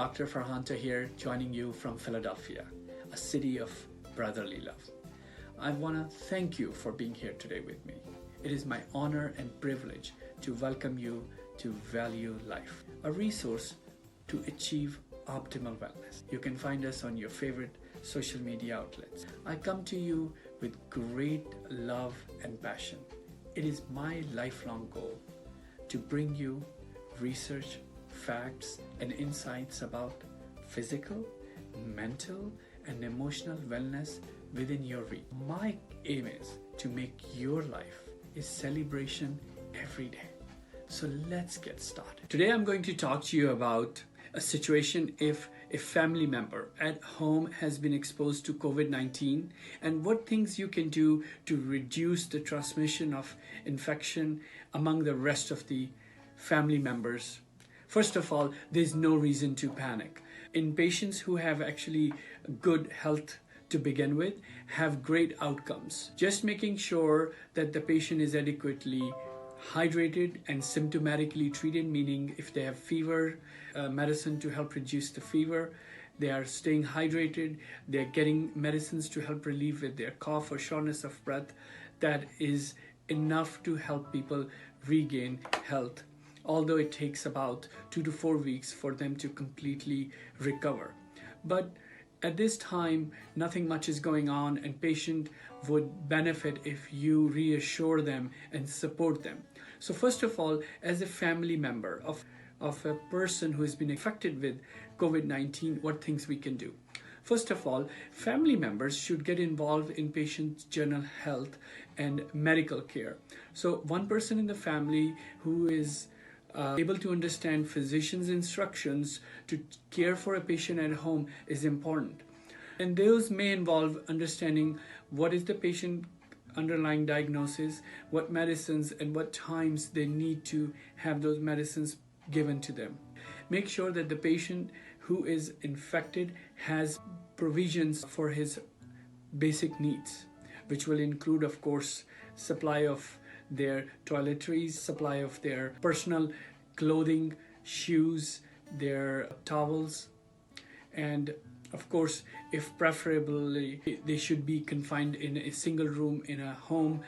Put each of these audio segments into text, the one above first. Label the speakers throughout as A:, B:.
A: Dr. Farhan Tahir, joining you from Philadelphia, a city of brotherly love. I want to thank you for being here today with me. It is my honor and privilege to welcome you to Value Life, a resource to achieve optimal wellness. You can find us on your favorite social media outlets. I come to you with great love and passion. It is my lifelong goal to bring you research, facts, and insights about physical, mental, and emotional wellness within your reach. My aim is to make your life a celebration every day. So let's get started. Today I'm going to talk to you about a situation if a family member at home has been exposed to COVID-19 and what things you can do to reduce the transmission of infection among the rest of the family members. First of all, there's no reason to panic. In patients who have actually good health to begin with, have great outcomes. Just making sure that the patient is adequately hydrated and symptomatically treated, meaning if they have fever, medicine to help reduce the fever, they are staying hydrated, they're getting medicines to help relieve with their cough or shortness of breath, that is enough to help people regain health, although it takes about 2 to 4 weeks for them to completely recover. But at this time, nothing much is going on, and patient would benefit if you reassure them and support them. So first of all, as a family member of a person who has been affected with COVID-19, what things we can do? First of all, family members should get involved in patient's general health and medical care. So one person in the family who is able to understand physician's instructions to care for a patient at home is important. And those may involve understanding what is the patient underlying diagnosis, what medicines and what times they need to have those medicines given to them. Make sure that the patient who is infected has provisions for his basic needs, which will include, of course, supply of their toiletries, supply of their personal clothing, shoes, their towels, and of course, if preferably, they should be confined in a single room in a home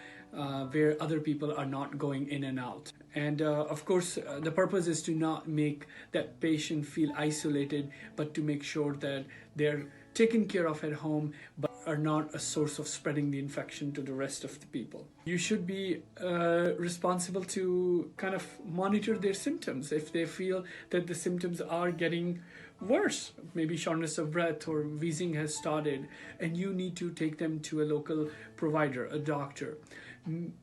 A: where other people are not going in and out. And of course, the purpose is to not make that patient feel isolated, but to make sure that they're taken care of at home, but are not a source of spreading the infection to the rest of the people. You should be responsible to kind of monitor their symptoms. If they feel that the symptoms are getting worse, maybe shortness of breath or wheezing has started, and you need to take them to a local provider, a doctor,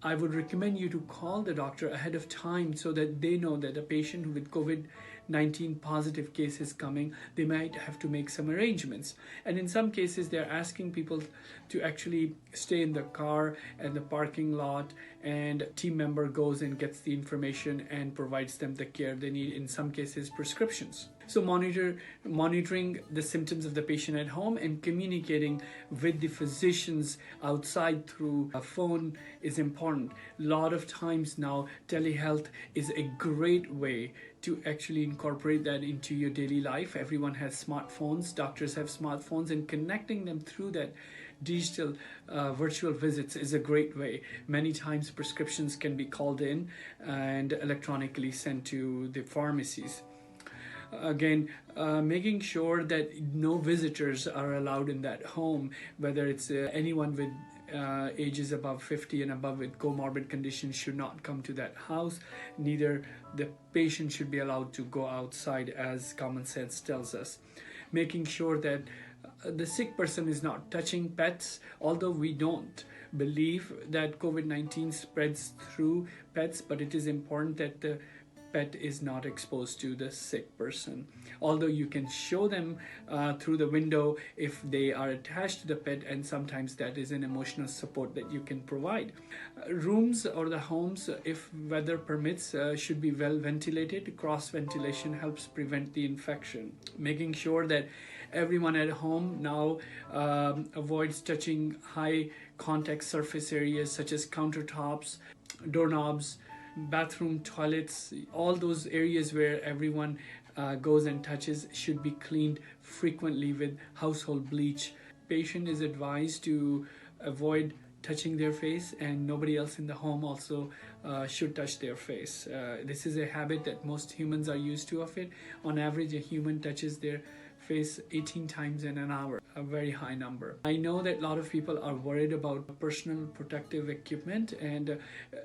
A: I would recommend you to call the doctor ahead of time so that they know that a patient with COVID-19 positive case is coming. They might have to make some arrangements. And in some cases, they're asking people to actually stay in the car at the parking lot, and a team member goes and gets the information and provides them the care they need, in some cases prescriptions. So monitoring the symptoms of the patient at home and communicating with the physicians outside through a phone is important. A lot of times now, telehealth is a great way to actually incorporate that into your daily life. Everyone has smartphones, doctors have smartphones, and connecting them through that digital virtual visits is a great way. Many times prescriptions can be called in and electronically sent to the pharmacies. Again, making sure that no visitors are allowed in that home, whether it's anyone with ages above 50 and above with comorbid conditions should not come to that house. Neither the patient should be allowed to go outside, as common sense tells us. Making sure that the sick person is not touching pets, although we don't believe that COVID-19 spreads through pets, but it is important that the pet is not exposed to the sick person. Although you can show them through the window if they are attached to the pet, and sometimes that is an emotional support that you can provide. Rooms or the homes, if weather permits, should be well ventilated. Cross ventilation helps prevent the infection. Making sure that everyone at home now avoids touching high contact surface areas such as countertops, doorknobs, bathroom, toilets, all those areas where everyone goes and touches should be cleaned frequently with household bleach. Patient is advised to avoid touching their face, and nobody else in the home also should touch their face. This is a habit that most humans are used to of it. On average, a human touches their face 18 times in an hour, a very high number. I know that a lot of people are worried about personal protective equipment, and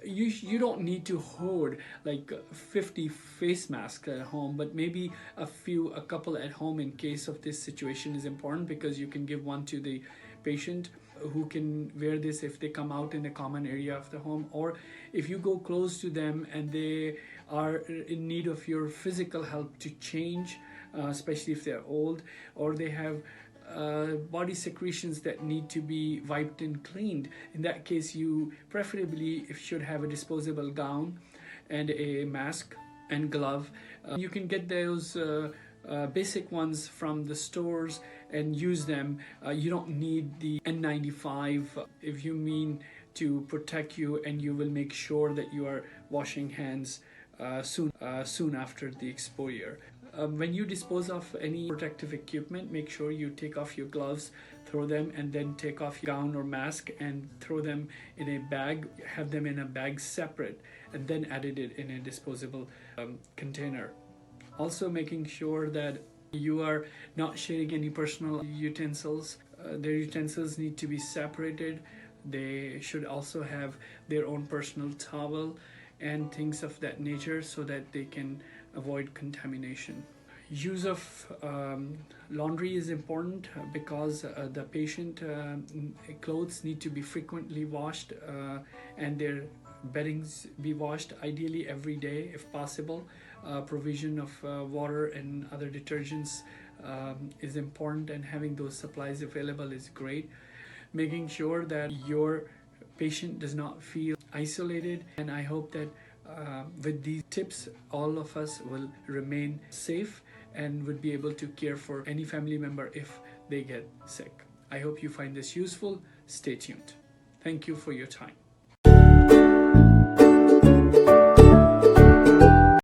A: you don't need to hoard like 50 face masks at home, but maybe a couple at home in case of this situation is important, because you can give one to the patient who can wear this if they come out in a common area of the home, or if you go close to them and they are in need of your physical help to change, especially if they're old, or they have body secretions that need to be wiped and cleaned. In that case, you preferably should have a disposable gown and a mask and glove. You can get those basic ones from the stores and use them. You don't need the N95 if you mean to protect you, and you will make sure that you are washing hands soon after the exposure. When you dispose of any protective equipment, make sure you take off your gloves, throw them, and then take off your gown or mask and throw them in a bag. Have them in a bag separate, and then edit it in a disposable container. Also making sure that you are not sharing any personal utensils. Their utensils need to be separated. They should also have their own personal towel and things of that nature, so that they can avoid contamination. Use of laundry is important because the patient clothes need to be frequently washed, and their beddings be washed ideally every day if possible. Provision of water and other detergents is important, and having those supplies available is great. Making sure that your patient does not feel isolated, and I hope that with these tips all of us will remain safe and would be able to care for any family member if they get sick. I hope you find this useful. Stay tuned. Thank you for your time.